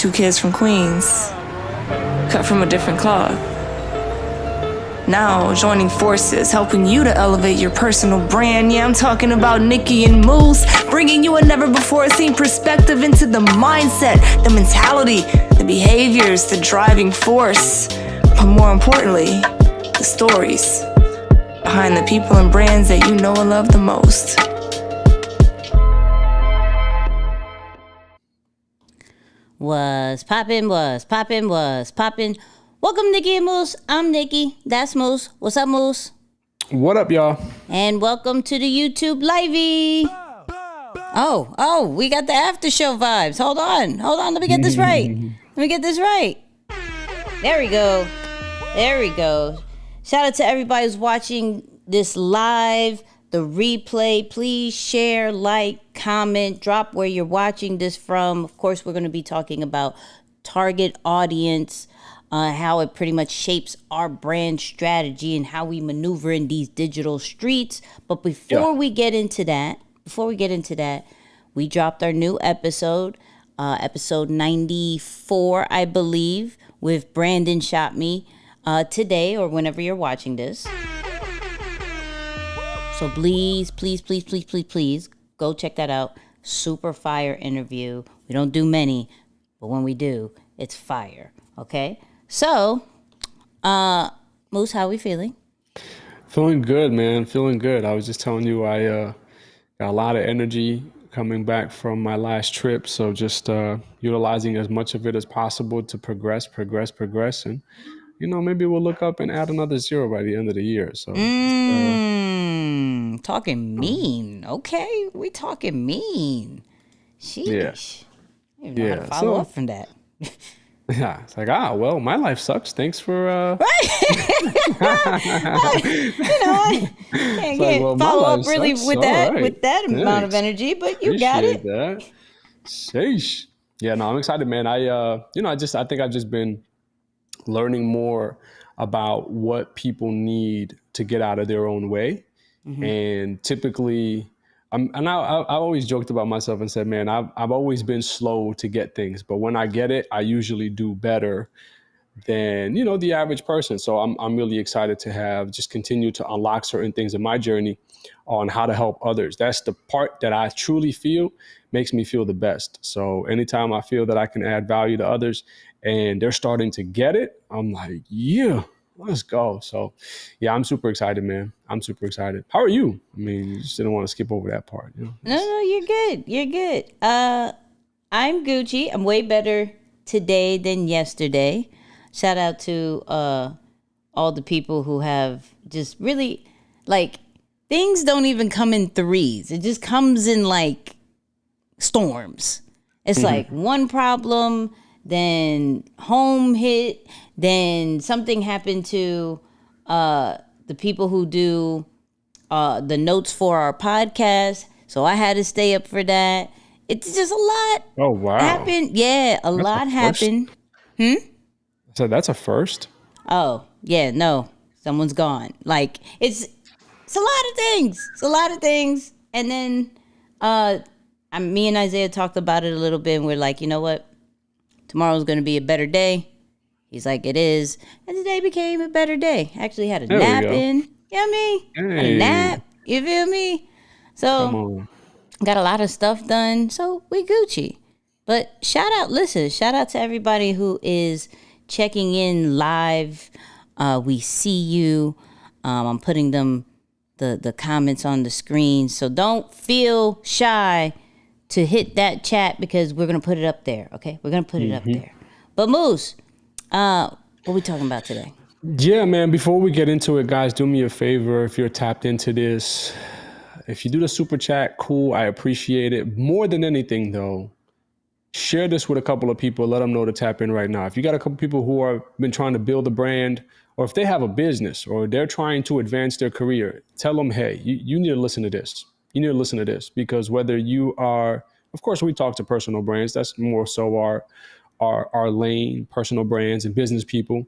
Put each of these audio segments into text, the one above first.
two kids from Queens, cut from a different cloth. Now joining forces, helping you to elevate your personal brand. Yeah, I'm talking about Nicky and Moose, bringing you a never-before-seen perspective into the mindset, the mentality, the behaviors, the driving force, but more importantly, the stories behind the people and brands that you know and love the most. Was poppin'. Welcome, Nicky and Moose. I'm Nicky. That's Moose. What's up, Moose? What up, y'all? And welcome to the YouTube Livey. Oh, we got the after show vibes. Hold on. Let me get this right. There we go. Shout out to everybody who's watching this live, the replay. Please share, like, comment, drop where you're watching this from. Of course, we're going to be talking about target audience, how it pretty much shapes our brand strategy and how we maneuver in these digital streets. But before we get into that, we dropped our new episode, episode 94, I believe, with Brandon Shot Me today or whenever you're watching this. So please go check that out. Super fire interview. We don't do many, but when we do, it's fire. Okay? So, Moose, how are we feeling? Feeling good, man. Feeling good. I was just telling you I got a lot of energy coming back from my last trip. So just utilizing as much of it as possible to progress. And, maybe we'll look up and add another 0 by the end of the year. So talking mean. Okay, we talking mean. Sheesh. I don't know how to follow up from that. Yeah, it's like, well, my life sucks. Thanks for I can't follow up really with that amount of energy, but you got it. That. Sheesh. Yeah, no, I'm excited, man. I think I've just been learning more about what people need to get out of their own way. Mm-hmm. And typically, I always joked about myself and said, man, I've always been slow to get things, but when I get it, I usually do better than, the average person. So I'm really excited to have just continue to unlock certain things in my journey on how to help others. That's the part that I truly feel makes me feel the best. So anytime I feel that I can add value to others and they're starting to get it, I'm like, yeah, let's go. So yeah, I'm super excited, man. I'm super excited. How are you? I mean, you just didn't want to skip over that part. No, you're good. I'm Gucci. I'm way better today than yesterday. Shout out to all the people who have just really, like, things don't even come in threes. It just comes in like storms. It's like one problem, then home hit, then something happened to the people who do the notes for our podcast. So I had to stay up for that. It's just a lot. Oh, wow. Happened. Yeah, a lot happened. So that's a first? Oh, yeah, no. Someone's gone. Like, it's a lot of things. And then me and Isaiah talked about it a little bit, and we're like, you know what? Tomorrow's going to be a better day. He's like, it is. And today became a better day. Actually had a nap in. You know what I mean? Hey. Had a nap. You feel me? So, got a lot of stuff done. So, we Gucci. But shout out to everybody who is checking in live. We see you. I'm putting the comments on the screen. So, don't feel shy to hit that chat because we're going to put it up there, okay? We're going to put it up there. But Moose, what are we talking about today? Yeah, man, before we get into it, guys, do me a favor if you're tapped into this. If you do the super chat, cool, I appreciate it. More than anything, though, share this with a couple of people. Let them know to tap in right now. If you got a couple people who are been trying to build a brand, or if they have a business or they're trying to advance their career, tell them, hey, you need to listen to this. You need to listen to this because whether you are, of course, we talk to personal brands. That's more so our lane, personal brands and business people.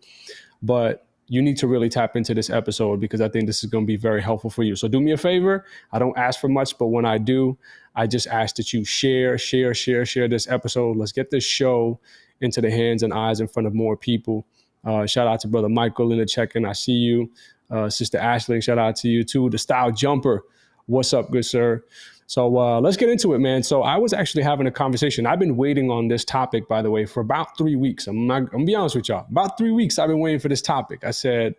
But you need to really tap into this episode because I think this is going to be very helpful for you. So do me a favor. I don't ask for much, but when I do, I just ask that you share this episode. Let's get this show into the hands and eyes in front of more people. Shout out to Brother Michael in the check-in. I see you. Sister Ashley, shout out to you too. The Style Jumper. What's up, good sir? So let's get into it, man. So I was actually having a conversation. I've been waiting on this topic, by the way, for about 3 weeks. I'm gonna be honest with y'all. About 3 weeks, I've been waiting for this topic. I said,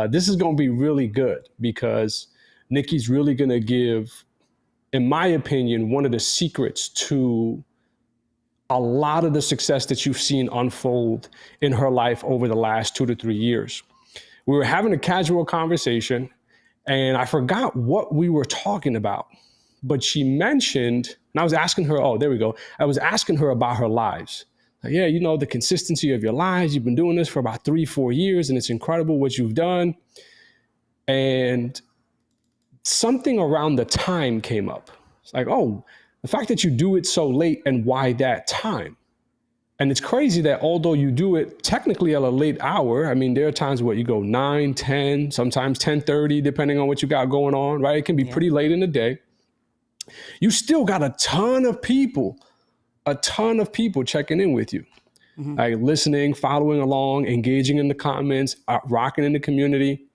this is going to be really good because Nicky's really going to give, in my opinion, one of the secrets to a lot of the success that you've seen unfold in her life over the last 2 to 3 years. We were having a casual conversation and I forgot what we were talking about, but she mentioned, and I was asking her, oh, there we go. I was asking her about her lives. Like, yeah, you know, the consistency of your lives. You've been doing this for about 3-4 years and it's incredible what you've done. And something around the time came up. It's like, oh, the fact that you do it so late and why that time? And it's crazy that although you do it technically at a late hour, I mean, there are times where you go 9, 10, sometimes 10:30, depending on what you got going on, right? It can be pretty late in the day. You still got a ton of people checking in with you, like listening, following along, engaging in the comments, rocking in the community.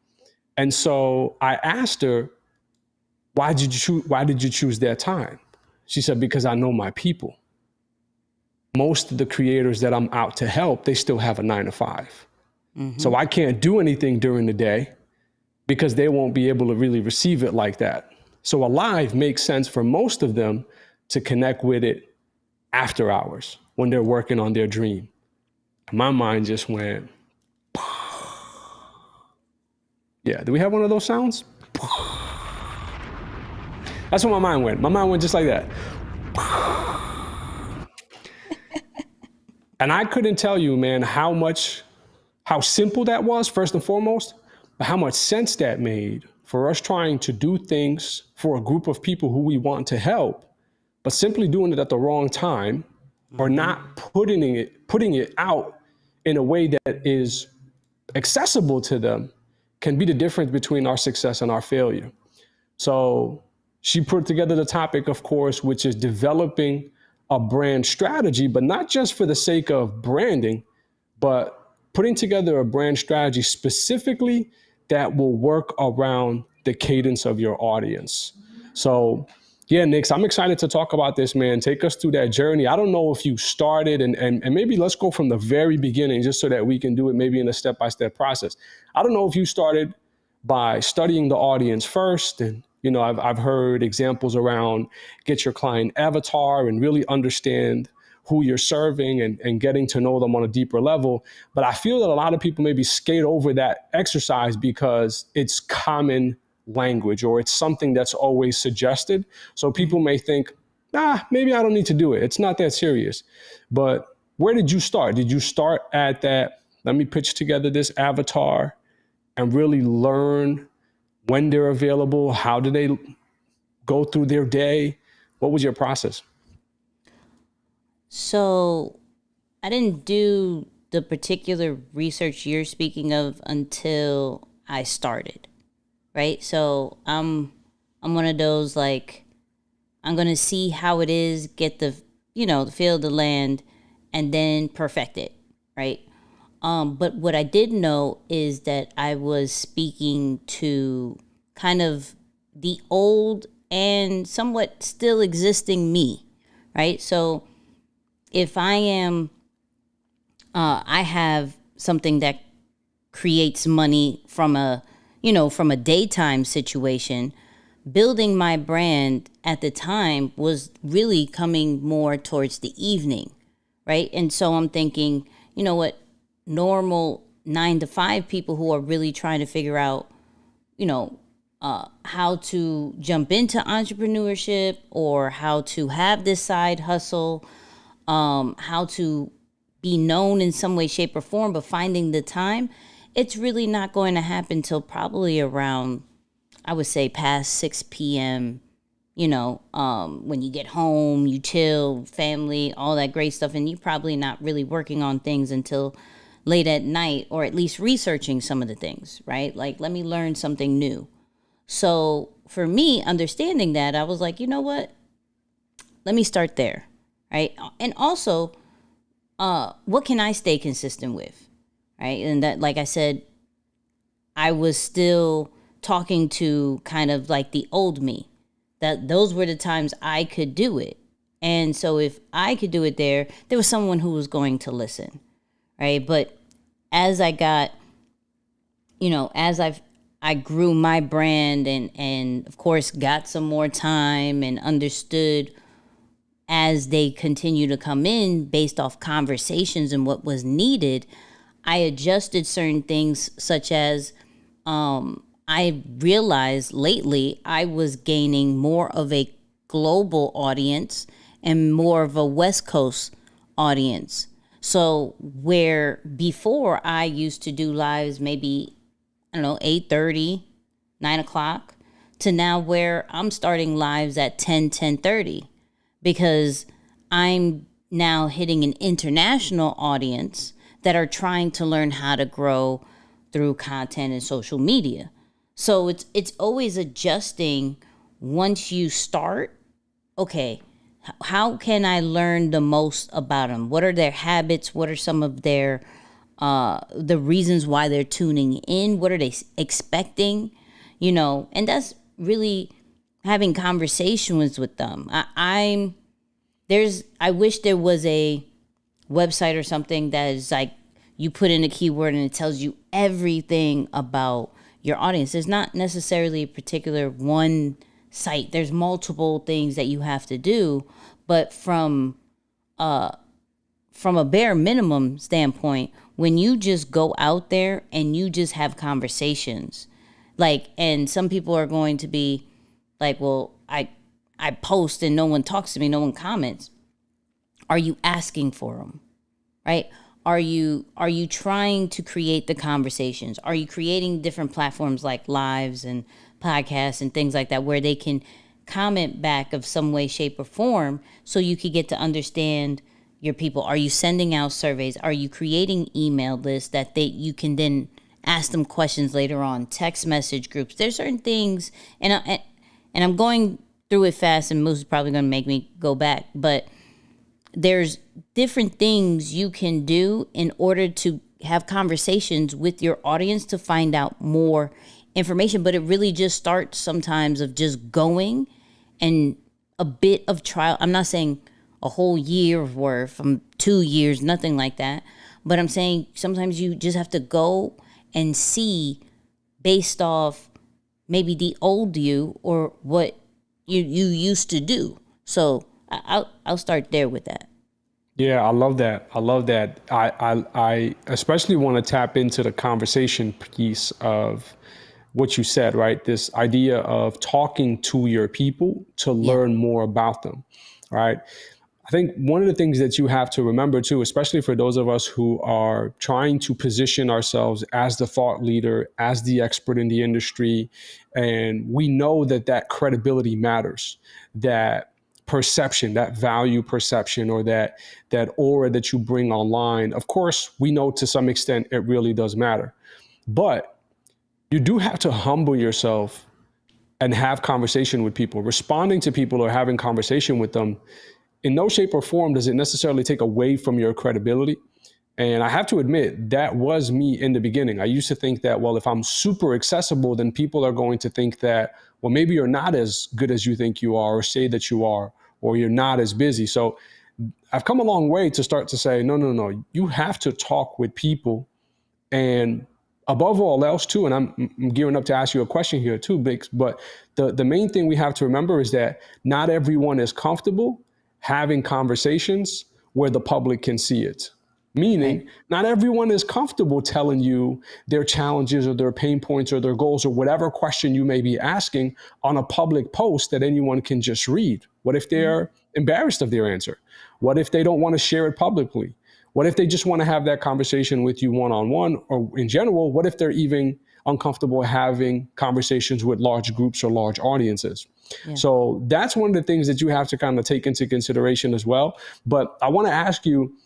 And so I asked her, why did you choose that time? She said, because I know my people. Most of the creators that I'm out to help, they still have a 9 to 5. So I can't do anything during the day because they won't be able to really receive it like that. So a live makes sense for most of them to connect with it after hours when they're working on their dream. My mind just went, yeah, do we have one of those sounds? That's what my mind went. My mind went just like that. And I couldn't tell you, man, how simple that was, first and foremost, but how much sense that made for us trying to do things for a group of people who we want to help, but simply doing it at the wrong time or not putting it out in a way that is accessible to them can be the difference between our success and our failure. So she put together the topic, of course, which is developing a brand strategy, but not just for the sake of branding, but putting together a brand strategy specifically that will work around the cadence of your audience. So yeah, Nix, I'm excited to talk about this, man. Take us through that journey. I don't know if you started and maybe let's go from the very beginning just so that we can do it maybe in a step-by-step process. I don't know if you started by studying the audience first. And, you know, I've heard examples around get your client avatar and really understand who you're serving and getting to know them on a deeper level. But I feel that a lot of people maybe skate over that exercise because it's common language or it's something that's always suggested. So people may think, maybe I don't need to do it. It's not that serious. But where did you start? Did you start at that, let me pitch together this avatar and really learn when they're available? How do they go through their day? What was your process? So I didn't do the particular research you're speaking of until I started, right? So I'm one of those, like, I'm going to see how it is, get the feel of the land, and then perfect it, right? But what I did know is that I was speaking to kind of the old and somewhat still existing me, right? So if I have something that creates money from a daytime situation, building my brand at the time was really coming more towards the evening, right? And so I'm thinking, you know what, normal 9 to 5 people who are really trying to figure out, how to jump into entrepreneurship or how to have this side hustle, how to be known in some way, shape, or form, but finding the time, it's really not going to happen till probably around, I would say, past 6 p.m., when you get home, you chill, family, all that great stuff, and you're probably not really working on things until late at night, or at least researching some of the things, right? Like, let me learn something new. So for me, understanding that, I was like, you know what? let me start there, right? And also, what can I stay consistent with, right? And that, like I said, I was still talking to kind of like the old me. That those were the times I could do it. And so if I could do it there was someone who was going to listen, right? But as I got, as I grew my brand and of course got some more time and understood as they continue to come in based off conversations and what was needed, I adjusted certain things such as I realized lately I was gaining more of a global audience and more of a West Coast audience. So where before I used to do lives maybe, 8:30, 9 o'clock, to now where I'm starting lives at 10:30, because I'm now hitting an international audience that are trying to learn how to grow through content and social media. So it's always adjusting once you start. Okay, how can I learn the most about them? What are their habits? What are some of their the reasons why they're tuning in? What are they expecting? And that's really having conversations with them. I wish there was a website or something that is like you put in a keyword and it tells you everything about your audience. There's not necessarily a particular one site. There's multiple things that you have to do, but from a bare minimum standpoint, when you just go out there and you just have conversations, and some people are going to be like, well, I post and no one talks to me, no one comments. Are you asking for them? Right? Are you trying to create the conversations? Are you creating different platforms like lives and podcasts and things like that where they can comment back of some way, shape, or form so you could get to understand your people? Are you sending out surveys? Are you creating email lists that you can then ask them questions later on? Text message groups. There's certain things, and I'm going through it fast, and Moose is probably going to make me go back, but there's different things you can do in order to have conversations with your audience to find out more information. But it really just starts sometimes of just going and a bit of trial. I'm not saying a whole year worth, from 2 years, nothing like that. But I'm saying sometimes you just have to go and see based off maybe the old you or what you used to do. So I'll start there with that. Yeah, I love that. I especially want to tap into the conversation piece of what you said, right? This idea of talking to your people to learn more about them, right? I think one of the things that you have to remember too, especially for those of us who are trying to position ourselves as the thought leader, as the expert in the industry, and we know that credibility matters, that perception, that value perception, or that aura that you bring online. Of course, we know to some extent it really does matter, but you do have to humble yourself and have conversation with people. Responding to people or having conversation with them in no shape or form does it necessarily take away from your credibility. And I have to admit, that was me in the beginning. I used to think that, well, if I'm super accessible, then people are going to think that, well, maybe you're not as good as you think you are, or say that you are, or you're not as busy. So I've come a long way to start to say, no, you have to talk with people. And above all else too, and I'm gearing up to ask you a question here too, Biggs, but the main thing we have to remember is that not everyone is comfortable having conversations where the public can see it. Meaning, not everyone is comfortable telling you their challenges or their pain points or their goals or whatever question you may be asking on a public post that anyone can just read. What if they're embarrassed of their answer? What if they don't want to share it publicly? What if they just want to have that conversation with you one-on-one, or in general, what if they're even uncomfortable having conversations with large groups or large audiences? Yeah. So that's one of the things that you have to kind of take into consideration as well. But I want to ask you,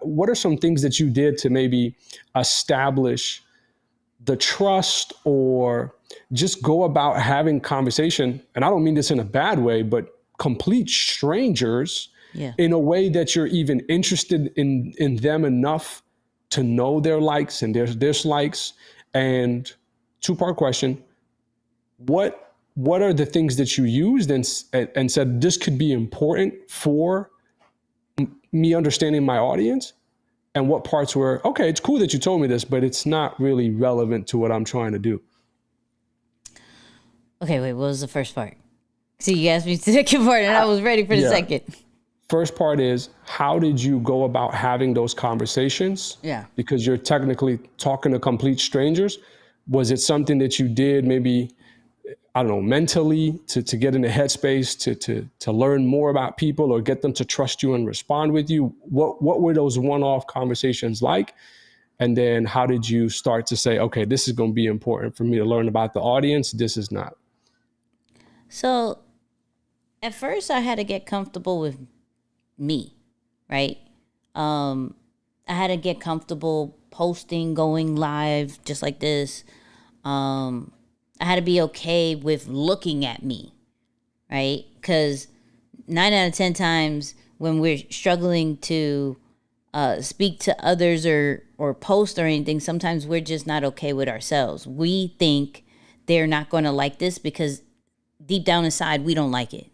what are some things that you did to maybe establish the trust or just go about having conversation? And I don't mean this in a bad way, but complete strangers Yeah. in a way that you're even interested in them enough to know their likes and their dislikes. And two-part question, what are the things that you used and said this could be important for me understanding my audience? And what parts were, okay, it's cool that you told me this, but it's not really relevant to what I'm trying to do? Okay, wait, what was the first part? See, you asked me the second part, and I was ready for the second. First part is, how did you go about having those conversations? Yeah. Because you're technically talking to complete strangers. Was it something that you did maybe, I don't know, mentally to get in the headspace to learn more about people or get them to trust you and respond with you? What were those one-off conversations like? And then how did you start to say, okay, this is going to be important for me to learn about the audience, this is not? So at first I had to get comfortable with me, right? I had to get comfortable posting, going live just like this. I had to be okay with looking at me, right? Because 9 out of 10 times when we're struggling to speak to others or post or anything, sometimes we're just not okay with ourselves. We think they're not going to like this because deep down inside we don't like it,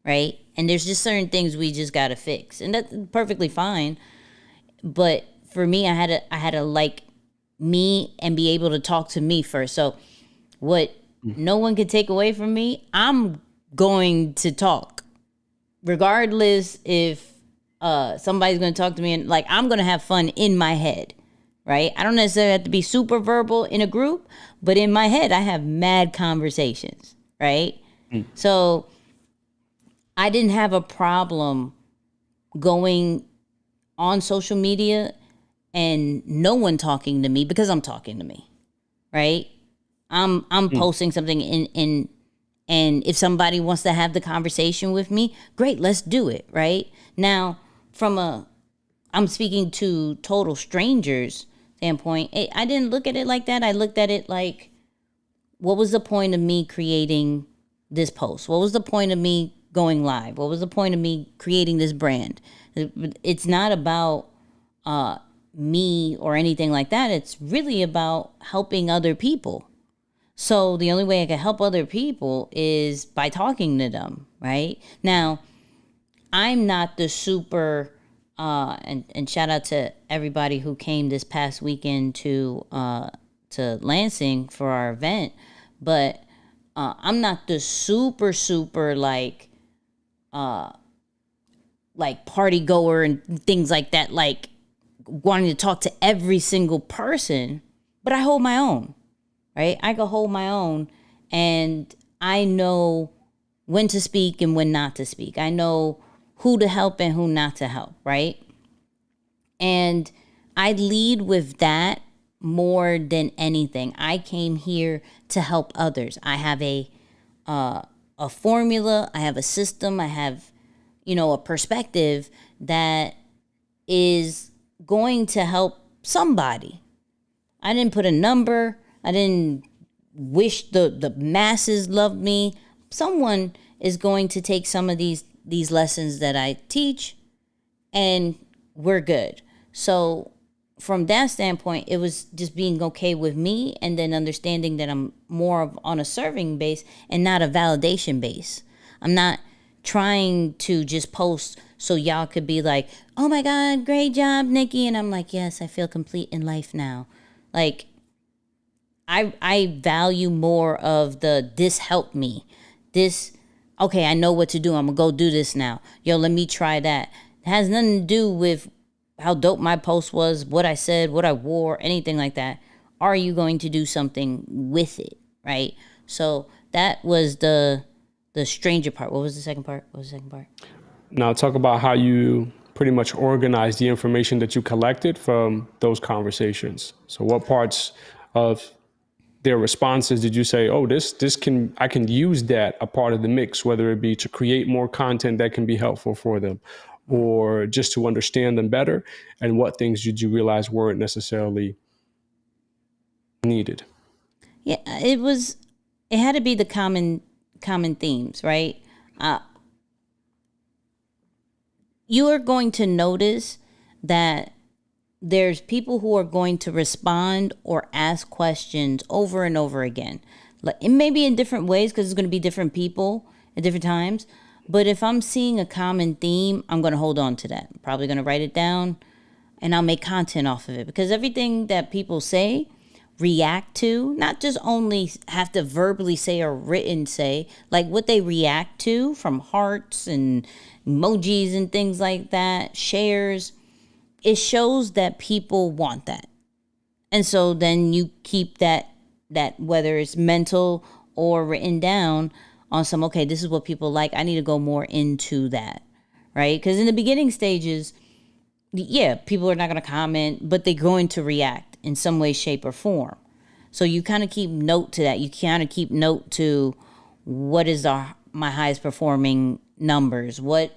right? And there's just certain things we just got to fix, and that's perfectly fine. But for me, I had to like me and be able to talk to me first. So what no one could take away from me, I'm going to talk regardless if somebody's going to talk to me, and like I'm going to have fun in my head, right? I don't necessarily have to be super verbal in a group, but in my head I have mad conversations, right? So I didn't have a problem going on social media and no one talking to me because I'm talking to me, right? I'm posting something in and if somebody wants to have the conversation with me, great, let's do it, right? Now, I'm speaking to total strangers standpoint, I didn't look at it like that. I looked at it like, what was the point of me creating this post? What was the point of me going live? What was the point of me creating this brand? It's not about me or anything like that. It's really about helping other people. So the only way I can help other people is by talking to them, right? Now, I'm not the super, and shout out to everybody who came this past weekend to Lansing for our event, but I'm not the super like party goer and things like that, like wanting to talk to every single person, but I hold my own, right? I can hold my own, and I know when to speak and when not to speak. I know who to help and who not to help, right? And I lead with that more than anything. I came here to help others. I have a formula, I have a system, I have, a perspective that is going to help somebody. I didn't put a number. I didn't wish the masses loved me. Someone is going to take some of these lessons that I teach, and we're good. So from that standpoint, it was just being okay with me, and then understanding that I'm more on a serving base and not a validation base. I'm not trying to just post so y'all could be like, oh my God, great job, Nicky. And I'm like, yes, I feel complete in life now. Like, I value more of this helped me. This, okay, I know what to do. I'm going to go do this now. Yo, let me try that. It has nothing to do with how dope my post was, what I said, what I wore, anything like that. Are you going to do something with it, right? So that was the stranger part. What was the second part? Now talk about how you pretty much organized the information that you collected from those conversations. So what parts of their responses did you say, oh, I can use that a part of the mix, whether it be to create more content that can be helpful for them or just to understand them better? And what things did you realize weren't necessarily needed? Yeah, it had to be the common themes, right? you are going to notice that there's people who are going to respond or ask questions over and over again. Like, it may be in different ways because it's going to be different people at different times. But if I'm seeing a common theme, I'm going to hold on to that. I'm probably going to write it down and I'll make content off of it, because everything that people say, react to, not just only have to verbally say or written say, like what they react to from hearts and emojis and things like that, shares, it shows that people want that. And so then you keep that whether it's mental or written down on some, okay, this is what people like. I need to go more into that, right? Because in the beginning stages, yeah, people are not going to comment, but they're going to react in some way, shape, or form. So you kind of keep note to that. You kind of keep note to what is my highest performing numbers, what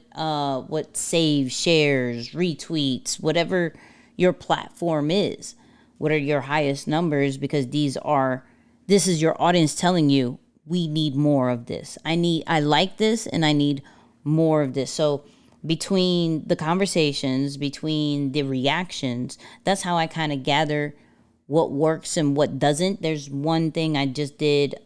saves, shares, retweets, whatever your platform is. What are your highest numbers? Because this is your audience telling you, we need more of this. I like this and I need more of this. So between the conversations, between the reactions, that's how I kind of gather what works and what doesn't. There's one thing I just did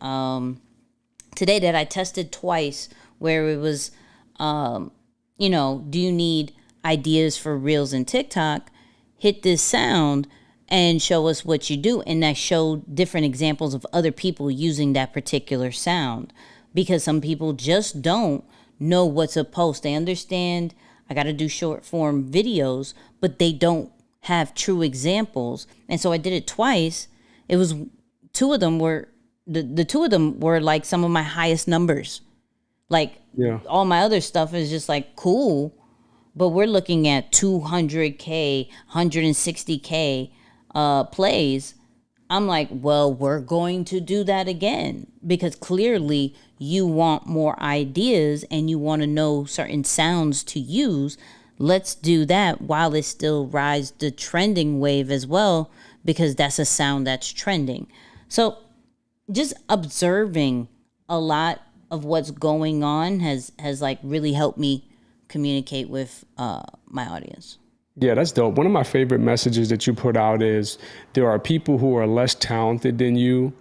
today that I tested twice, where it was, do you need ideas for Reels and TikTok? Hit this sound and show us what you do. And I showed different examples of other people using that particular sound, because some people just don't know what to post. They understand I got to do short form videos, but they don't have true examples. And so I did it twice. It was two of them were the two of them were like some of my highest numbers. Like, all my other stuff is just like cool, but we're looking at 200K, 160K plays. I'm like, well, we're going to do that again, because clearly you want more ideas and you want to know certain sounds to use. Let's do that while it still rides the trending wave as well, because that's a sound that's trending. So just observing a lot of what's going on has like really helped me communicate with my audience. Yeah, that's dope. One of my favorite messages that you put out is there are people who are less talented than you,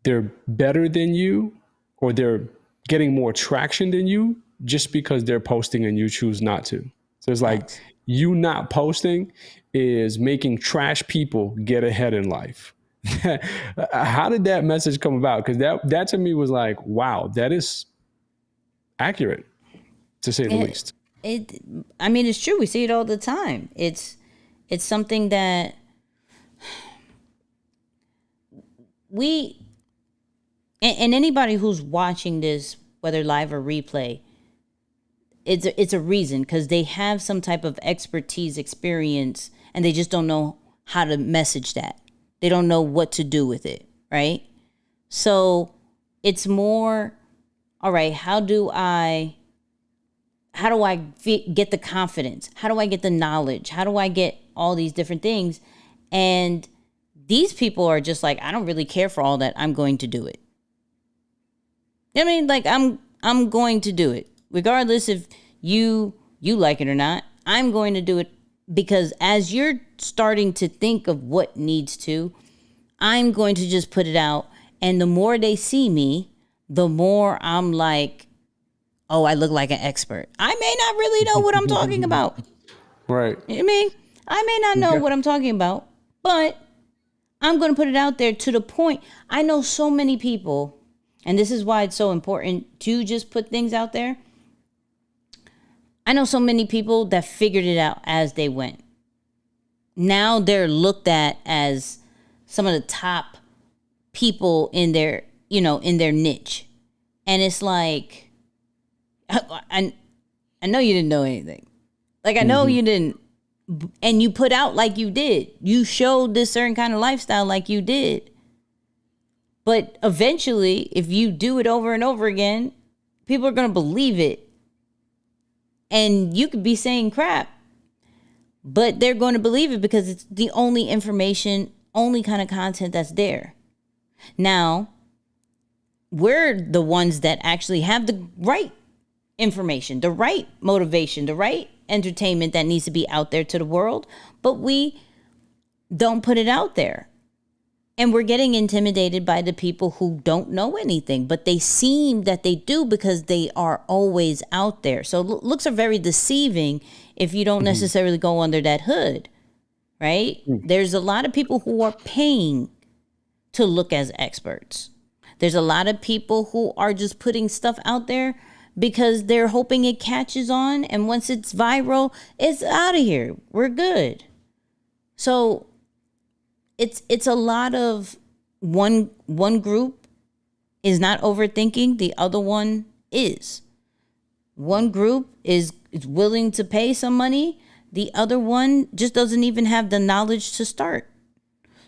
they're better than you, or they're getting more traction than you just because they're posting and you choose not to. So it's like you not posting is making trash people get ahead in life. How did that message come about? Because that to me was like, wow, that is accurate, to say the least. It's true. We see it all the time. It's something that and anybody who's watching this, whether live or replay, it's a reason, because they have some type of expertise, experience, and they just don't know how to message that. They don't know what to do with it, right? So it's more, all right, how do I get the confidence? How do I get the knowledge? How do I get all these different things? And these people are just like, I don't really care for all that. I'm going to do it. I mean, like, I'm going to do it. Regardless if you like it or not, I'm going to do it, because as you're starting to think of what needs to, I'm going to just put it out. And the more they see me, the more I'm like, oh, I look like an expert. I may not really know what I'm talking about. Right. I mean, I may not know what I'm talking about, but I'm going to put it out there to the point. I know so many people, and this is why it's so important to just put things out there. I know so many people that figured it out as they went. Now they're looked at as some of the top people in their niche. And it's like, I know you didn't know anything. Like, I know you didn't. And you put out like you did. You showed this certain kind of lifestyle like you did. But eventually, if you do it over and over again, people are going to believe it. And you could be saying crap, but they're going to believe it because it's the only information, only kind of content that's there. Now, we're the ones that actually have the right information, the right motivation, the right entertainment that needs to be out there to the world, but we don't put it out there. And we're getting intimidated by the people who don't know anything, but they seem that they do because they are always out there. So looks are very deceiving if you don't necessarily go under that hood, right? There's a lot of people who are paying to look as experts. There's a lot of people who are just putting stuff out there because they're hoping it catches on. And once it's viral, it's out of here. We're good. So it's a lot of one group is not overthinking, the other one is. One group is willing to pay some money, the other one just doesn't even have the knowledge to start.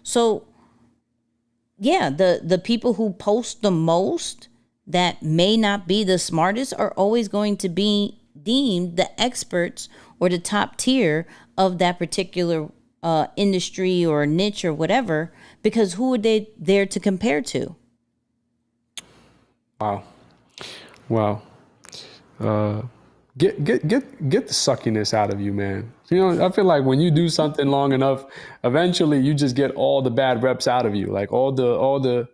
So yeah, the people who post the most that may not be the smartest are always going to be deemed the experts or the top tier of that particular industry or niche or whatever, because who are they there to compare to? Wow. Get the suckiness out of you, man. You know, I feel like when you do something long enough, eventually you just get all the bad reps out of you. Like all the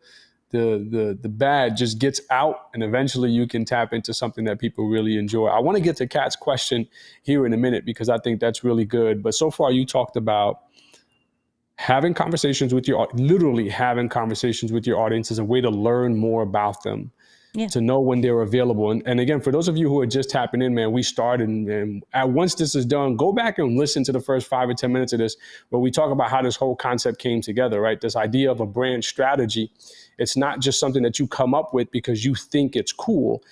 bad just gets out, and eventually you can tap into something that people really enjoy. I want to get to Kat's question here in a minute because I think that's really good. But so far you talked about having conversations with literally having conversations with your audience as a way to learn more about them. Yeah. To know when they're available. And again, for those of you who are just tapping in, man, we started, and once this is done, go back and listen to the first 5 or 10 minutes of this, where we talk about how this whole concept came together, right? This idea of a brand strategy. It's not just something that you come up with because you think it's cool.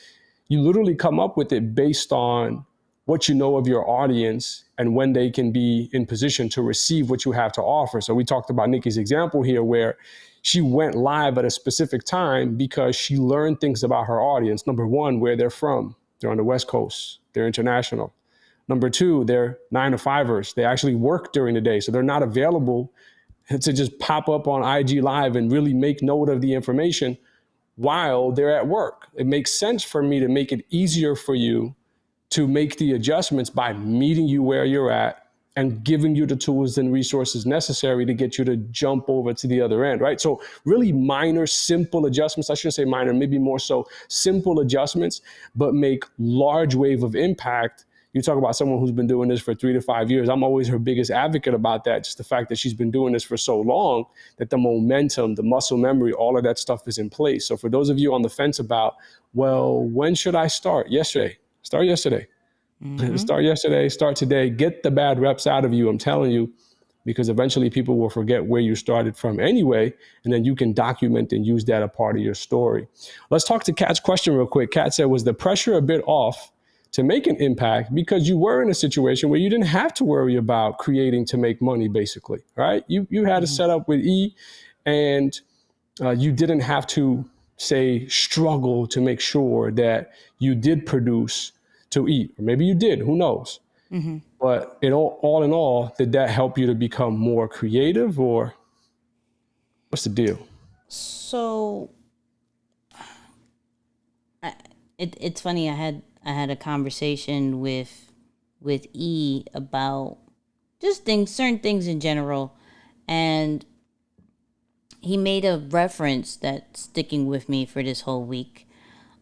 You literally come up with it based on what you know of your audience and when they can be in position to receive what you have to offer. So we talked about Nicky's example here, where she went live at a specific time because she learned things about her audience. Number one, where they're from. They're on the West Coast. They're international. Number two, they're 9-to-5ers. They actually work during the day, so they're not available to just pop up on IG Live and really make note of the information while they're at work. It makes sense for me to make it easier for you to make the adjustments by meeting you where you're at and giving you the tools and resources necessary to get you to jump over to the other end, right? So really minor, simple adjustments. I shouldn't say minor, maybe more so simple adjustments, but make large wave of impact. You talk about someone who's been doing this for 3 to 5 years. I'm always her biggest advocate about that. Just the fact that she's been doing this for so long, that the momentum, the muscle memory, all of that stuff is in place. So for those of you on the fence about, well, when should I start? Yesterday. Start yesterday. Start yesterday, start today, get the bad reps out of you, I'm telling you, because eventually people will forget where you started from anyway, and then you can document and use that a part of your story. Let's talk to Kat's question real quick. Kat said, was the pressure a bit off to make an impact because you were in a situation where you didn't have to worry about creating to make money, basically, right? You had a setup with E, and you didn't have to, say, struggle to make sure that you did produce to eat, or maybe you did, who knows? But all in all, did that help you to become more creative, or what's the deal? So it's funny. I had a conversation with E about just certain things in general, and he made a reference that's sticking with me for this whole week.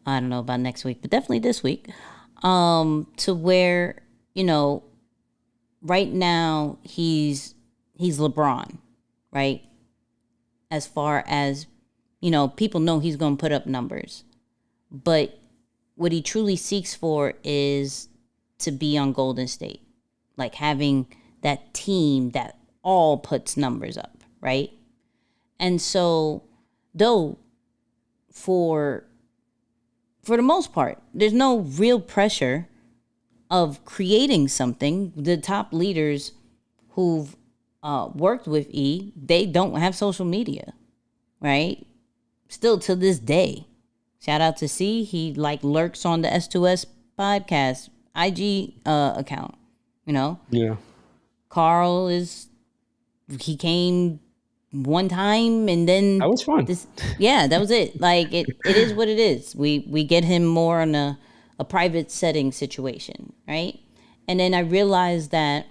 I don't know about next week, but definitely this week. To where, you know, right now he's LeBron, right? As far as, you know, people know he's going to put up numbers, but what he truly seeks for is to be on Golden State, like having that team that all puts numbers up, right? And so, though, for the most part, there's no real pressure of creating something. The top leaders who've worked with E, they don't have social media, right? Still to this day. Shout out to C. He lurks on the S2S podcast IG account, you know? Yeah. Carl he came one time and then that was fun. That was it. Like it is what it is. We get him more on a private setting situation, right? And then I realized that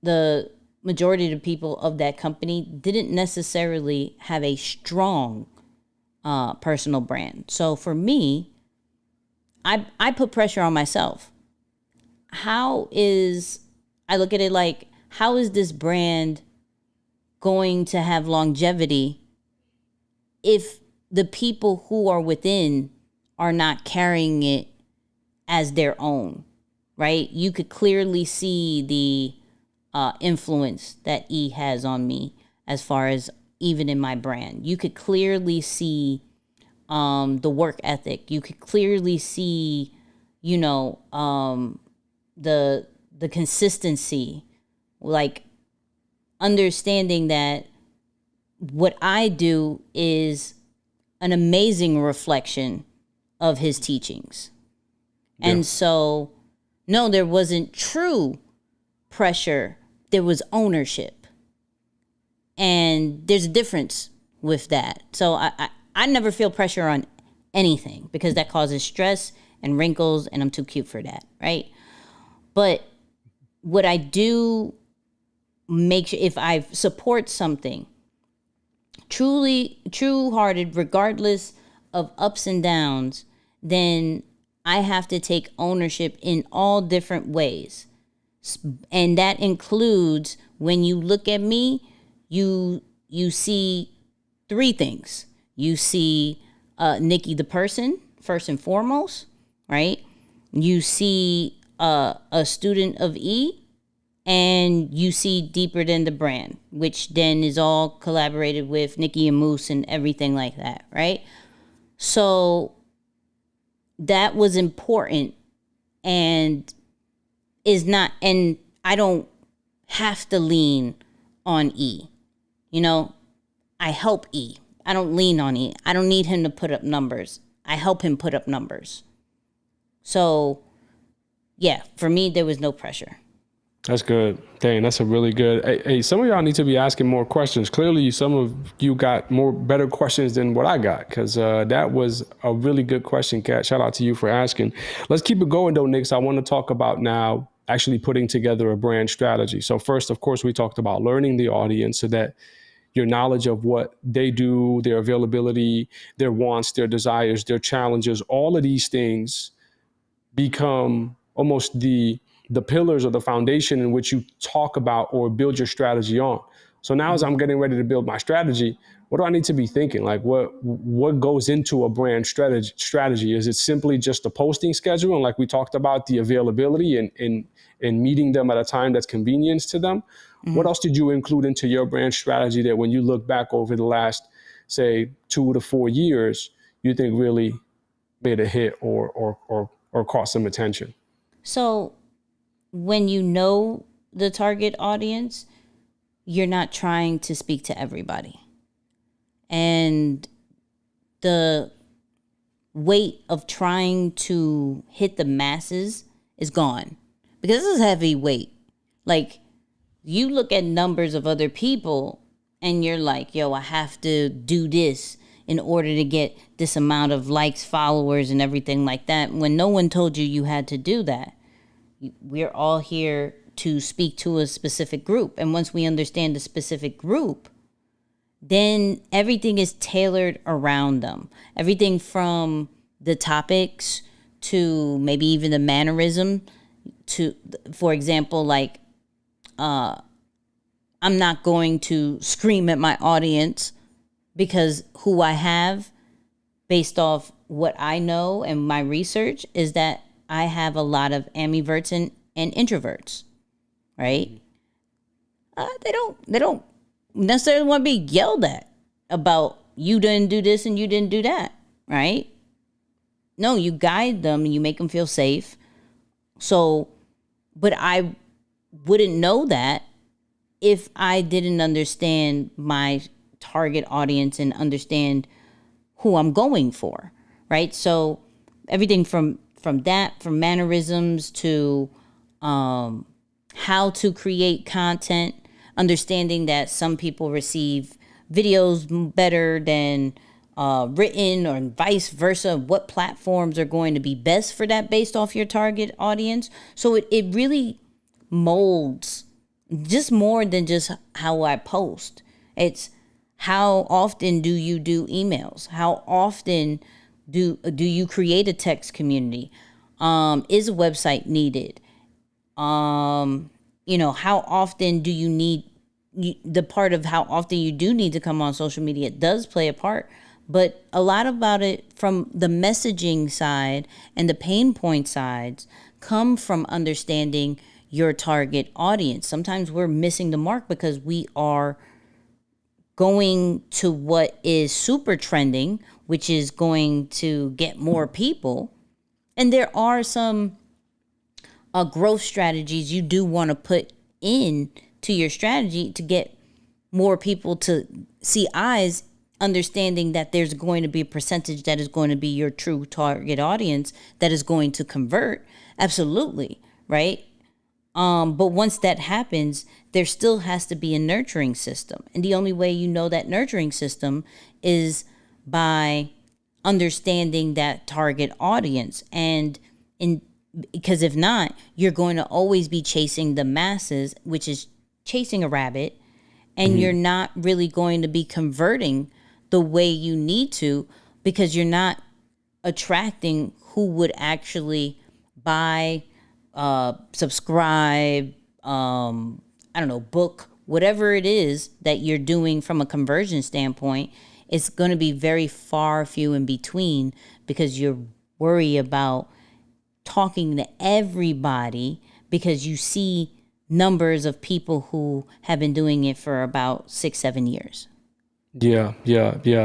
the majority of the people of that company didn't necessarily have a strong personal brand. So for me, I put pressure on myself. I look at it like, how is this brand going to have longevity if the people who are within are not carrying it as their own, right? You could clearly see the influence that E has on me as far as even in my brand. You could clearly see the work ethic. You could clearly see, the consistency, like understanding that what I do is an amazing reflection of his teachings. Yeah. And so, no, there wasn't true pressure. There was ownership. And there's a difference with that. So I never feel pressure on anything because that causes stress and wrinkles, and I'm too cute for that, right? But what I do make sure, if I support something, true-hearted, regardless of ups and downs, then I have to take ownership in all different ways. And that includes, when you look at me, you see three things. You see Nicky the person, first and foremost, right? You see a student of E, and you see deeper than the brand, which then is all collaborated with Nicky and Moose and everything like that, right? So that was important, and I don't have to lean on E. I help E. I don't lean on E. I don't need him to put up numbers. I help him put up numbers. So, yeah, for me, there was no pressure. That's good. Dang, that's a really good. Hey, some of y'all need to be asking more questions. Clearly, some of you got better questions than what I got, because that was a really good question, Kat. Shout out to you for asking. Let's keep it going, though, Nick. So I want to talk about now actually putting together a brand strategy. So first, of course, we talked about learning the audience so that your knowledge of what they do, their availability, their wants, their desires, their challenges, all of these things become almost the pillars or the foundation in which you talk about or build your strategy on. So now as I'm getting ready to build my strategy, what do I need to be thinking? Like what goes into a brand strategy? Is it simply just a posting schedule? And like we talked about, the availability and meeting them at a time that's convenience to them. Mm-hmm. What else did you include into your brand strategy that when you look back over the last, say, 2 to 4 years, you think really made a hit or caught some attention? So when you know the target audience, you're not trying to speak to everybody. And the weight of trying to hit the masses is gone. Because this is heavy weight. Like, you look at numbers of other people and you're like, yo, I have to do this in order to get this amount of likes, followers, and everything like that, when no one told you you had to do that. We're all here to speak to a specific group. And once we understand the specific group, then everything is tailored around them. Everything from the topics to maybe even the mannerism to, for example, like, I'm not going to scream at my audience because who I have, based off what I know and my research, is that I have a lot of ambiverts and introverts, right? They don't necessarily want to be yelled at about you didn't do this and you didn't do that, right? No, you guide them and you make them feel safe. So, but I wouldn't know that if I didn't understand my target audience and understand who I'm going for, right? So everything from mannerisms to how to create content, understanding that some people receive videos better than written, or vice versa, what platforms are going to be best for that based off your target audience. So it really molds just more than just how I post. It's how often do you do emails? How often do you create a text community? Is a website needed? How often do you need the part of how often you do need to come on social media does play a part, but a lot about it from the messaging side and the pain point sides come from understanding your target audience. Sometimes we're missing the mark because we are going to what is super trending, which is going to get more people. And there are some growth strategies you do want to put in to your strategy to get more people to see eyes, understanding that there's going to be a percentage that is going to be your true target audience that is going to convert. Absolutely, right? But once that happens, there still has to be a nurturing system. And the only way you know that nurturing system is by understanding that target audience. Because if not, you're going to always be chasing the masses, which is chasing a rabbit, and you're not really going to be converting the way you need to, because you're not attracting who would actually buy, subscribe, book, whatever it is that you're doing from a conversion standpoint. It's going to be very far few in between, because you're worried about talking to everybody, because you see numbers of people who have been doing it for about 6-7 years. Yeah.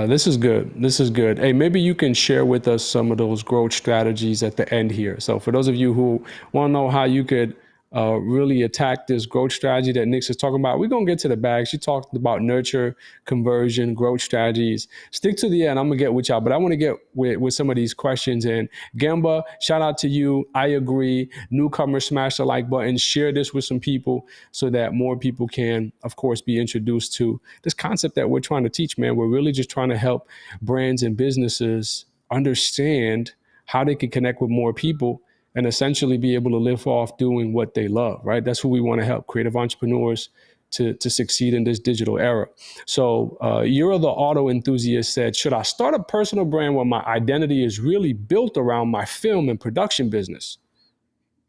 This is good. Hey, maybe you can share with us some of those growth strategies at the end here. So for those of you who want to know how you could really attack this growth strategy that Nick's is talking about, we're going to get to the bag. She talked about nurture, conversion, growth strategies. Stick to the end. I'm going to get with y'all, but I want to get with some of these questions. And Gamba, shout out to you. I agree. Newcomers, smash the like button. Share this with some people so that more people can, of course, be introduced to this concept that we're trying to teach, man. We're really just trying to help brands and businesses understand how they can connect with more people and essentially be able to live off doing what they love, right? That's who we want to help, creative entrepreneurs to succeed in this digital era. So You're the Auto Enthusiast said, should I start a personal brand where my identity is really built around my film and production business?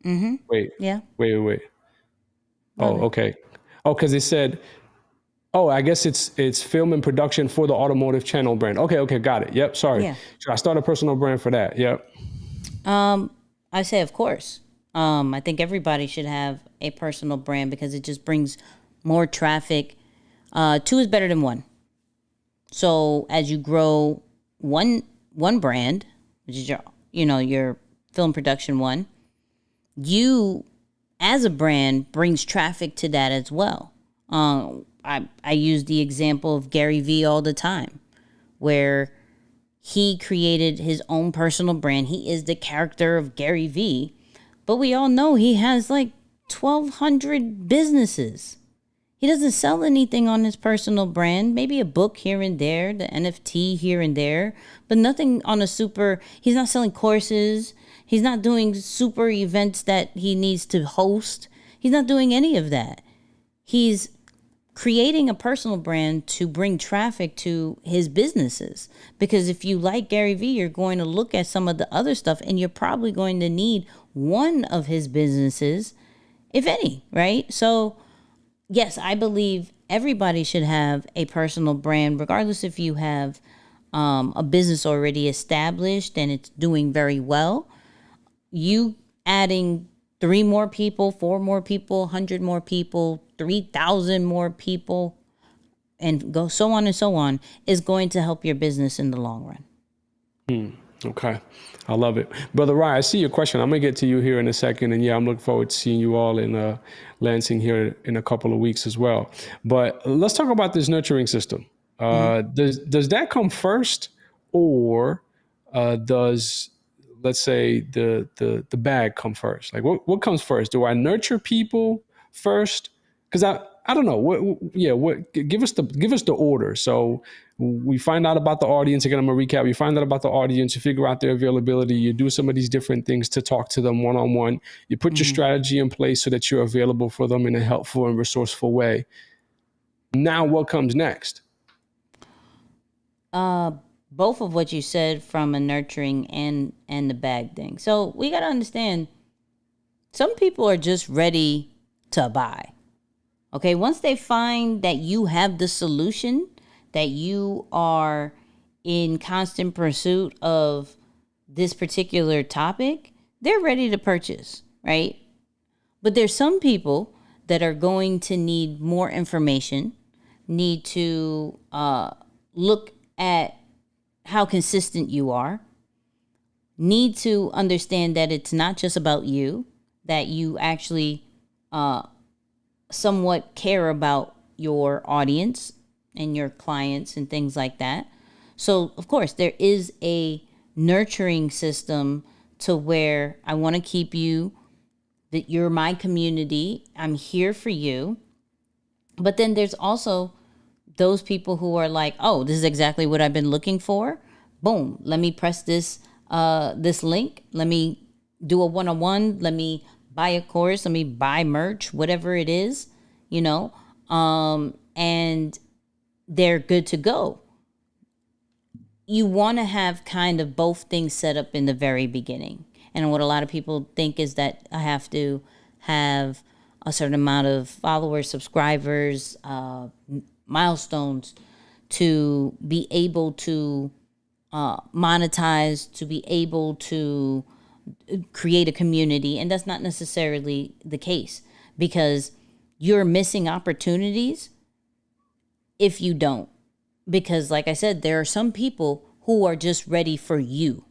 Wait. Oh, okay. Oh, because it said, I guess it's film and production for the automotive channel brand. Okay, got it. Yep, sorry. Yeah. Should I start a personal brand for that? Yep. I say, of course. I think everybody should have a personal brand, because it just brings more traffic. 2 is better than 1. So as you grow one brand, which is your film production one, you as a brand brings traffic to that as well. I use the example of Gary Vee all the time, where he created his own personal brand. He is the character of Gary Vee, but we all know he has like 1,200 businesses. He doesn't sell anything on his personal brand, maybe a book here and there, the NFT here and there, but nothing on he's not selling courses. He's not doing super events that he needs to host. He's not doing any of that. He's creating a personal brand to bring traffic to his businesses. Because if you like Gary Vee, you're going to look at some of the other stuff, and you're probably going to need one of his businesses, if any, right? So yes, I believe everybody should have a personal brand, regardless if you have a business already established and it's doing very well. You adding 3 more people, 4 more people, 100 more people, 3,000 more people, and go so on and so on, is going to help your business in the long run. Okay. I love it. Brother Ryan, I see your question. I'm going to get to you here in a second. And yeah, I'm looking forward to seeing you all in Lansing here in a couple of weeks as well. But let's talk about this nurturing system. Does that come first, or does, let's say, the bag come first? Like what comes first? Do I nurture people first? Because I don't know. What? Give us the order. So we find out about the audience. Again, I'm gonna recap. You find out about the audience. You figure out their availability. You do some of these different things to talk to them one-on-one. You put your strategy in place so that you're available for them in a helpful and resourceful way. Now, what comes next? Both of what you said from a nurturing and the bag thing. So we got to understand, some people are just ready to buy. Okay, once they find that you have the solution, that you are in constant pursuit of this particular topic, they're ready to purchase, right? But there's some people that are going to need more information, need to look at how consistent you are, need to understand that it's not just about you, that you actually somewhat care about your audience and your clients and things like that. So, of course, there is a nurturing system to where I want to keep you, that you're my community, I'm here for you. But then there's also those people who are like, oh, this is exactly what I've been looking for. Boom, let me press this this link. Let me do a one-on-one. Let me buy a course. Let me buy merch, whatever it is, and they're good to go. You want to have kind of both things set up in the very beginning. And what a lot of people think is that I have to have a certain amount of followers, subscribers, milestones to be able to monetize, to be able to create a community. And that's not necessarily the case, because you're missing opportunities if you don't. Because like I said, there are some people who are just ready for you,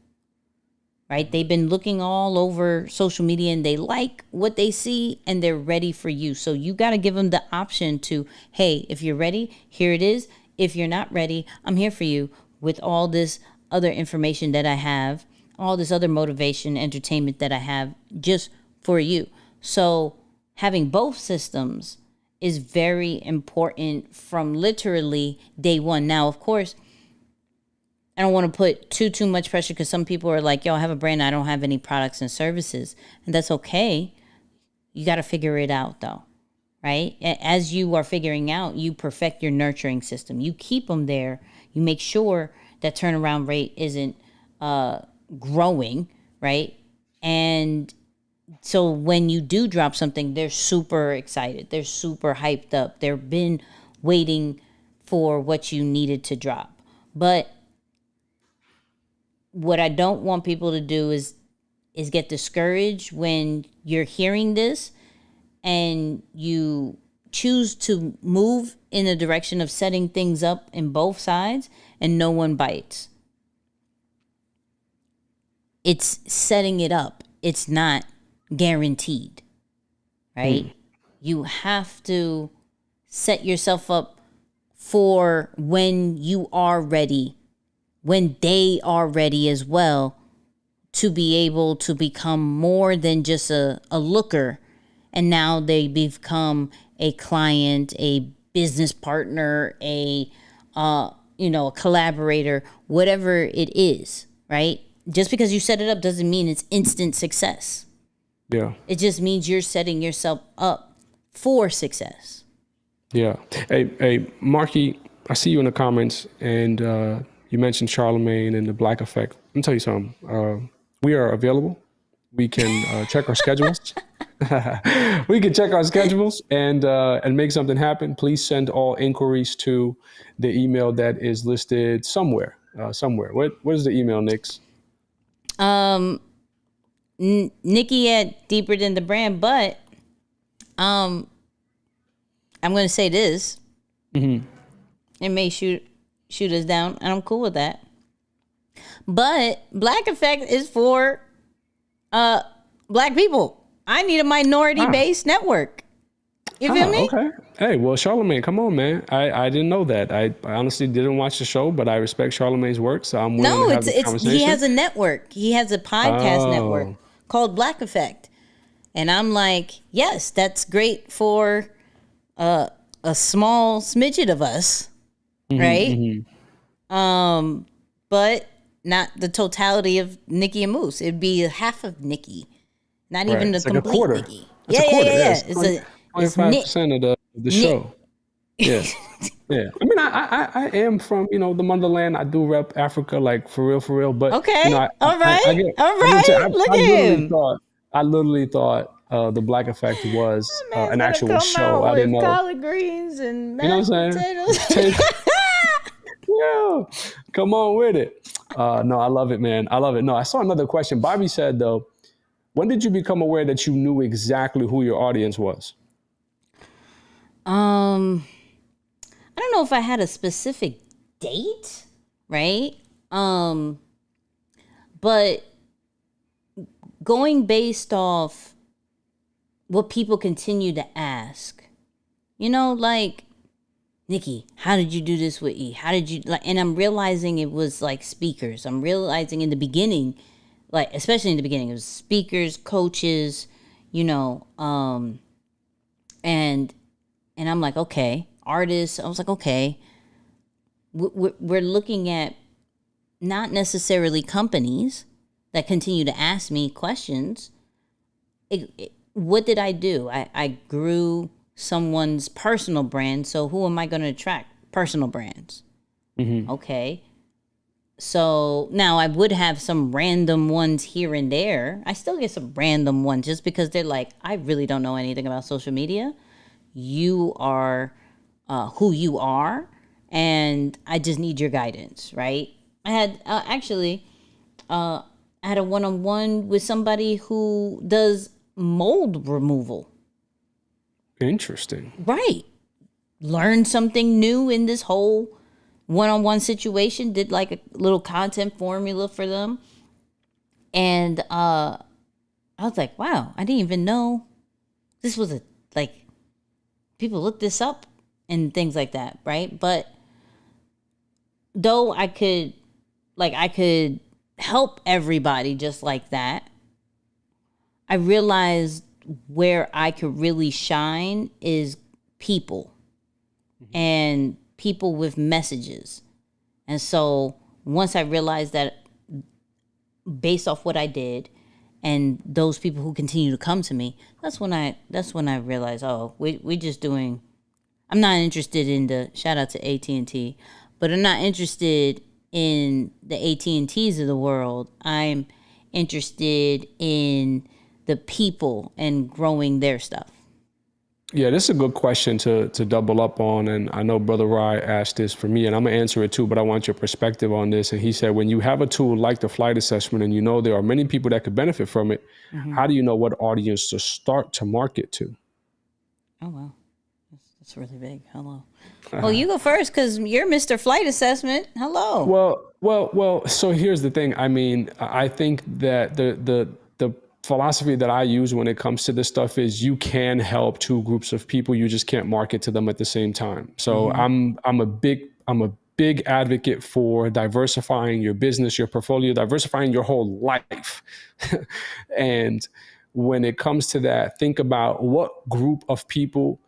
right? They've been looking all over social media and they like what they see and they're ready for you. So you got to give them the option to, hey, if you're ready, here it is. If you're not ready, I'm here for you with all this other information that I have, all this other motivation, entertainment that I have just for you. So having both systems is very important from literally day one. Now, of course, I don't want to put too much pressure, because some people are like, yo, I have a brand, I don't have any products and services. And that's okay. You got to figure it out though, right? As you are figuring out, you perfect your nurturing system. You keep them there. You make sure that turnaround rate isn't growing, right? And so when you do drop something, they're super excited. They're super hyped up. They've been waiting for what you needed to drop. But what I don't want people to do is get discouraged when you're hearing this and you choose to move in a direction of setting things up in both sides and no one bites. It's setting it up. It's not guaranteed, right? You have to set yourself up for when you are ready, when they are ready as well, to be able to become more than just a looker. And now they become a client, a business partner, a collaborator, whatever it is, right? Just because you set it up doesn't mean it's instant success. Yeah. It just means you're setting yourself up for success. Yeah. Hey, Marky, I see you in the comments, and you mentioned Charlemagne and the Black Effect. Let me tell you something. We are available. We can check our schedules. We can check our schedules and make something happen. Please send all inquiries to the email that is listed somewhere. What is the email, Nix? Nicky at Deeper Than the Brand, but I'm going to say this. Mm-hmm. It may shoot us down, and I'm cool with that. But Black Effect is for Black people. I need a minority-based network. You feel me? Okay. Hey, well, Charlemagne, come on, man. I didn't know that. I honestly didn't watch the show, but I respect Charlemagne's work, so I'm willing to have this conversation. He has a network. He has a podcast network called Black Effect. And I'm like, yes, that's great for a small smidget of us, right? But not the totality of Nicky and Moose. It'd be half of Nicky, not even the It's like a complete quarter. Nicky. It's a quarter. Yeah, It's 25% of the Nick. show. Yeah. Yeah. I mean, I am from, the motherland. I do rep Africa, like for real. But, Okay. I All right. get, All I would say right. Look I at him. literally thought the Black Effect was Man's an gonna actual come show. out I didn't with know. collard greens and You know mashed what I'm saying? potatoes. Yeah. Come on with it. No, I love it, man. I love it. No, I saw another question. Bobby said, though, when did you become aware that you knew exactly who your audience was? I don't know if I had a specific date, right? But going based off what people continue to ask, like, Nicky, how did you do this with E? How did you like? And I'm realizing it was like speakers. I'm realizing in the beginning, like especially in the beginning, it was speakers, coaches, and I'm like, okay, artists. I was like, okay, we're looking at not necessarily companies that continue to ask me questions. What did I do? I grew someone's personal brand. So who am I going to attract? Personal brands. Okay. So now I would have some random ones here and there. I still get some random ones just because they're like, I really don't know anything about social media. You are who you are, and I just need your guidance, right? I had I had a one-on-one with somebody who does mold removal. Interesting. Right. Learned something new in this whole one-on-one situation, did like a little content formula for them. And I was like, wow, I didn't even know this was people look this up and things like that, right? But though I could help everybody just like that, I realized where I could really shine is people and people with messages. And so once I realized that based off what I did and those people who continue to come to me, that's when I realized, we just doing, I'm not interested in the, shout out to AT&T, but I'm not interested in the AT&Ts of the world. I'm interested in the people and growing their stuff. Yeah, this is a good question to double up on. And I know Brother Rye asked this for me, and I'm going to answer it too, but I want your perspective on this. And he said, when you have a tool like the flight assessment and you know there are many people that could benefit from it, how do you know what audience to start to market to? Oh, wow. That's really big. Hello. Well, you go first because you're Mr. Flight Assessment. Hello. Well. So here's the thing. I mean, I think that the philosophy that I use when it comes to this stuff is you can help two groups of people. You just can't market to them at the same time. So I'm a big advocate for diversifying your business, your portfolio, diversifying your whole life. And when it comes to that, think about what group of people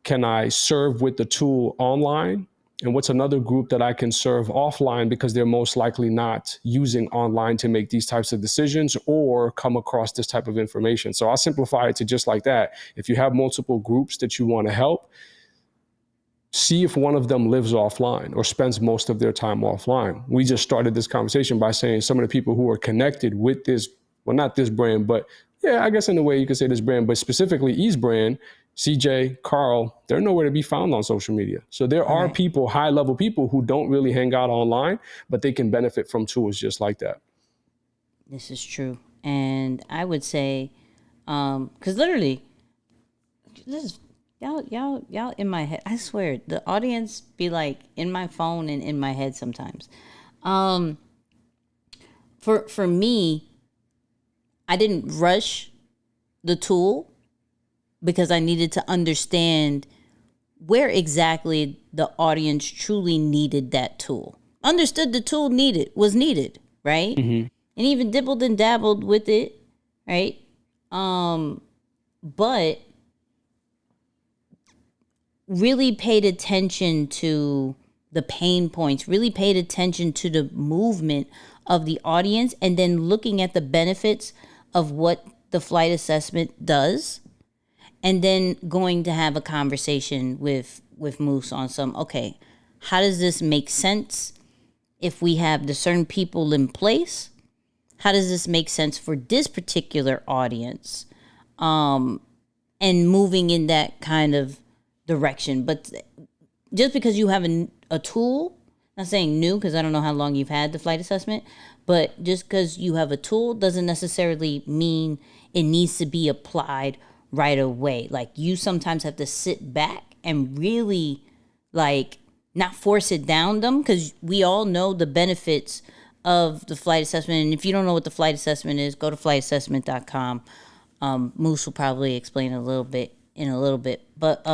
can I serve with the tool online? And what's another group that I can serve offline because they're most likely not using online to make these types of decisions or come across this type of information. So I'll simplify it to just like that. If you have multiple groups that you want to help, see if one of them lives offline or spends most of their time offline. We just started this conversation by saying some of the people who are connected with this, well, not this brand, but yeah, I guess in a way you could say this brand, but specifically E's brand, CJ, Carl, they're nowhere to be found on social media. So there are people, high-level people who don't really hang out online, but they can benefit from tools just like that. This is true. And I would say, because literally, this is, y'all in my head. I swear, the audience be like in my phone and in my head sometimes. For me, I didn't rush the tool because I needed to understand where exactly the audience truly needed that tool. Understood the tool was needed, right? And even dibbled and dabbled with it, right? But really paid attention to the pain points, really paid attention to the movement of the audience, and then looking at the benefits of what the flight assessment does, and then going to have a conversation with Moose on some, okay, how does this make sense if we have the certain people in place? How does this make sense for this particular audience? And moving in that kind of direction. But just because you have a tool, not saying new because I don't know how long you've had the flight assessment, but just because you have a tool doesn't necessarily mean it needs to be applied right away. Like, you sometimes have to sit back and really, like, not force it down them, because we all know the benefits of the flight assessment. And if you don't know what the flight assessment is, go to flightassessment.com. Moose will probably explain a little bit in a little bit, but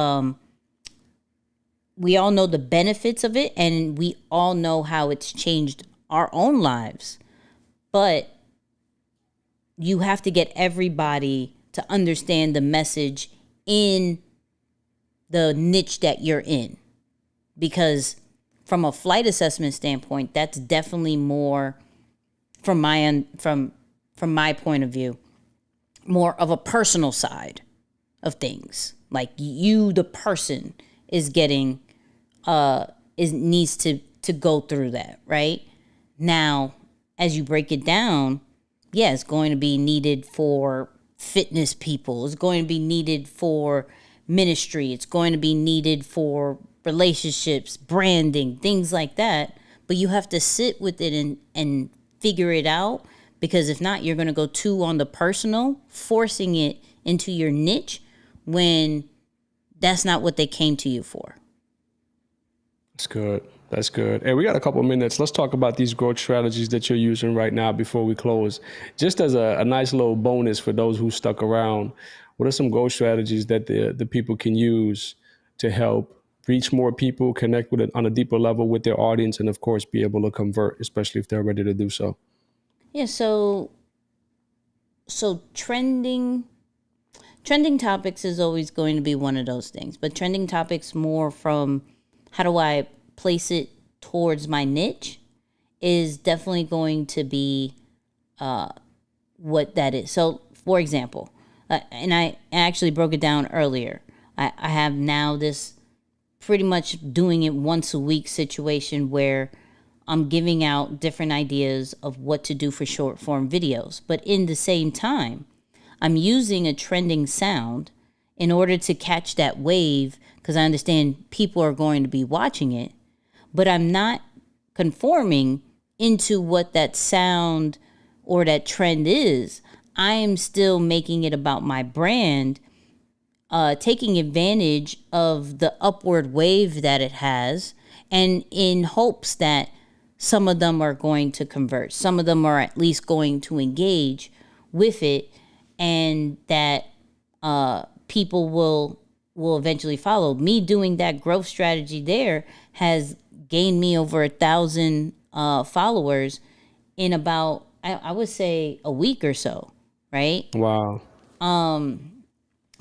we all know the benefits of it, and we all know how it's changed our own lives. But you have to get everybody to understand the message in the niche that you're in, because from a flight assessment standpoint, that's definitely more, from my point of view, more of a personal side of things. Like, you, the person, is getting needs to go through that, right? Now, as you break it down, yeah, it's going to be needed for fitness people. It's going to be needed for ministry. It's going to be needed for relationships, branding, things like that. But you have to sit with it and figure it out, because if not, you're going to go too on the personal, forcing it into your niche when that's not what they came to you for. That's good. That's good. Hey, we got a couple of minutes. Let's talk about these growth strategies that you're using right now before we close. Just as a nice little bonus for those who stuck around, what are some growth strategies that the people can use to help reach more people, connect with it on a deeper level with their audience, and of course, be able to convert, especially if they're ready to do so? Yeah, so trending topics is always going to be one of those things, but trending topics more from how do I place it towards my niche is definitely going to be what that is. So, for example, and I actually broke it down earlier, I have now this pretty much doing it once a week situation where I'm giving out different ideas of what to do for short form videos. But in the same time, I'm using a trending sound in order to catch that wave, because I understand people are going to be watching it, but I'm not conforming into what that sound or that trend is. I am still making it about my brand, taking advantage of the upward wave that it has, and in hopes that some of them are going to convert. Some of them are at least going to engage with it, and that people will eventually follow. Me doing that growth strategy there has gained me over 1,000 followers in about, I would say, a week or so, right? Wow.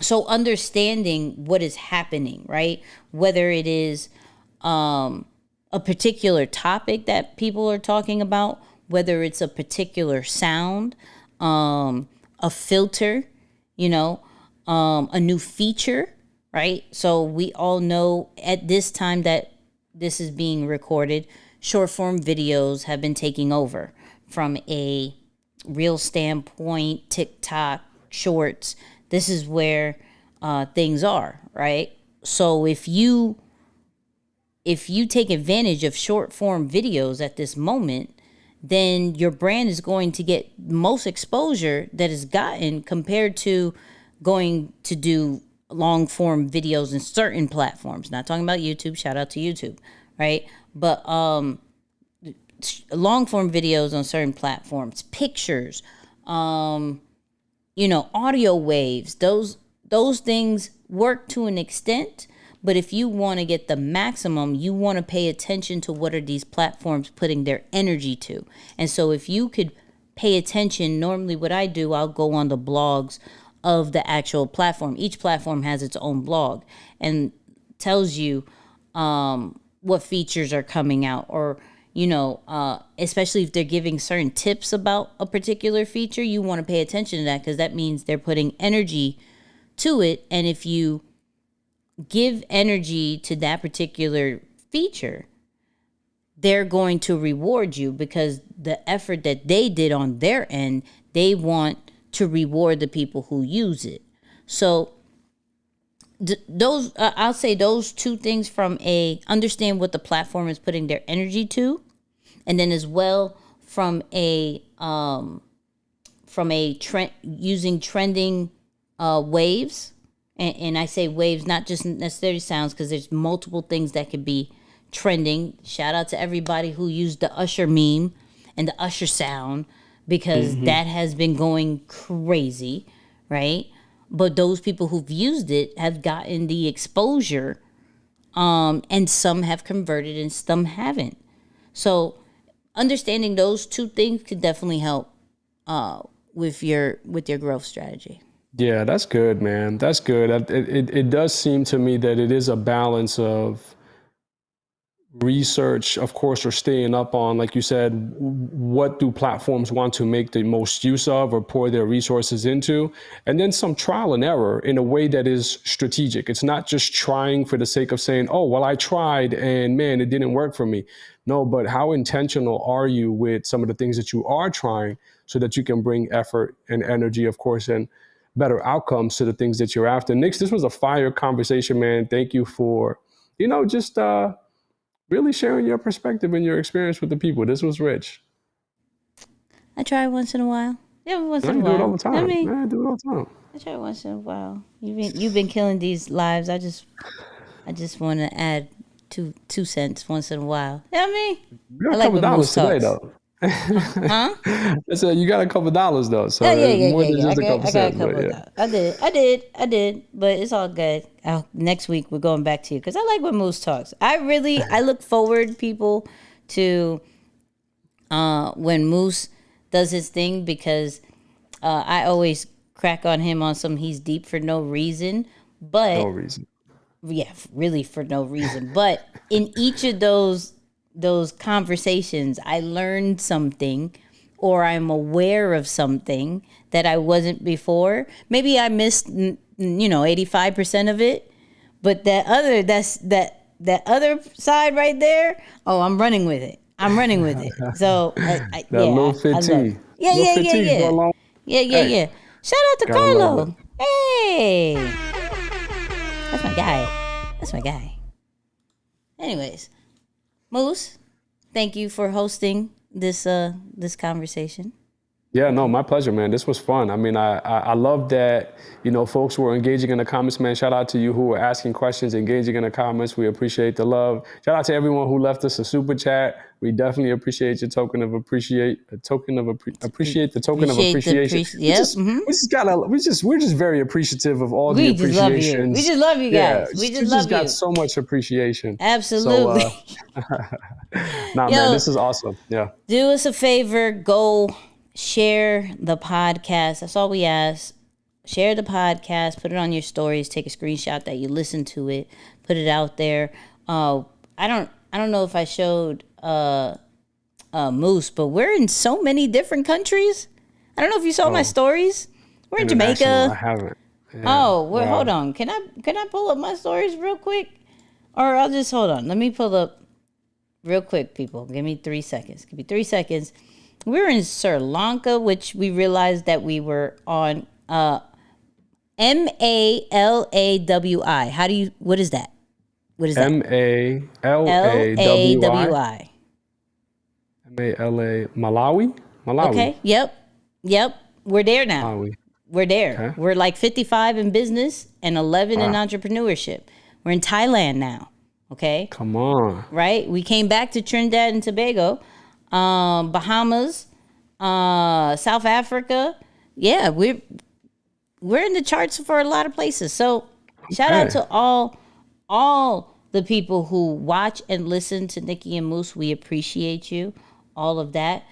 So understanding what is happening, right? Whether it is a particular topic that people are talking about, whether it's a particular sound, a filter, a new feature, right? So we all know at this time that this is being recorded, short form videos have been taking over from a real standpoint, TikTok, shorts. This is where things are, right? So if you take advantage of short form videos at this moment, then your brand is going to get most exposure that is gotten compared to going to do long form videos in certain platforms. Not talking about YouTube, shout out to YouTube, right? But long form videos on certain platforms, pictures, audio waves, those things work to an extent. But if you want to get the maximum, you want to pay attention to what are these platforms putting their energy to. And so if you could pay attention, normally what I do, I'll go on the blogs of the actual platform. Each platform has its own blog. And tells you what features are coming out, or especially if they're giving certain tips about a particular feature, you want to pay attention to that, because that means they're putting energy to it. And if you give energy to that particular feature, they're going to reward you, because the effort that they did on their end, they want to reward the people who use it. So those I'll say those two things, from a understand what the platform is putting their energy to, and then as well from a trend, using trending waves, and I say waves not just necessarily sounds, because there's multiple things that could be trending. Shout out to everybody who used the Usher meme and the Usher sound, because that has been going crazy, right? But those people who've used it have gotten the exposure, and some have converted and some haven't. So understanding those two things could definitely help with your growth strategy. Yeah, that's good, man. That's good. It does seem to me that it is a balance of research, of course, or staying up on, like you said, what do platforms want to make the most use of or pour their resources into, and then some trial and error in a way that is strategic. It's not just trying for the sake of saying, oh, well, I tried and man, it didn't work for me. No, but how intentional are you with some of the things that you are trying, so that you can bring effort and energy, of course, and better outcomes to the things that you're after. Nix, this was a fire conversation, man. Thank you for, just really sharing your perspective and your experience with the people. This was rich. I try once in a while. Yeah, once in a while. I do it all the time. I mean, I do it all the time. I try once in a while. You've been killing these lives. I just want to add two cents once in a while. You know what I mean? You got a couple dollars today, though. Huh? I said you got a couple dollars though, so more than just a couple cents. I did, but it's all good. Next week we're going back to you, because I like when Moose talks. I look forward, people, to when Moose does his thing, because I always crack on him on some he's deep for no reason, but no reason. Yeah, really for no reason. But in each of those conversations, I learned something, or I'm aware of something that I wasn't before. Maybe I missed 85% of it, but that other side right there, oh, I'm running with it. So little 15. Yeah. Shout out to Carlo. Hey, that's my guy. Anyways, Moose, thank you for hosting this conversation. Yeah, no, my pleasure, man. This was fun. I mean, I love that, folks were engaging in the comments, man. Shout out to you who were asking questions, engaging in the comments. We appreciate the love. Shout out to everyone who left us a super chat. We definitely appreciate your token of appreciation. We're just very appreciative of all the appreciation. We just love you guys. Yeah, we just got so much appreciation. Absolutely. So, man, this is awesome. Yeah. Do us a favor, go share the podcast. That's all we ask. Share the podcast, put it on your stories, take a screenshot that you listen to it, put it out there. I don't know if I showed Moose, but we're in so many different countries. I don't know if you saw my stories. We're in Jamaica. I haven't. Yeah. Hold on. Can I pull up my stories real quick? Or I'll just hold on. Let me pull up real quick, people. Give me 3 seconds. We were in Sri Lanka, which we realized that we were on Malawi. What is that? Malawi. Malawi? Okay. Yep. We're there now. Malawi. We're there. Okay. We're like 55 in business and 11 in entrepreneurship. We're in Thailand now. Okay. Come on. Right? We came back to Trinidad and Tobago. Bahamas, South Africa. Yeah, we're in the charts for a lot of places. So shout out to all the people who watch and listen to Nicky and Moose. We appreciate you. All of that.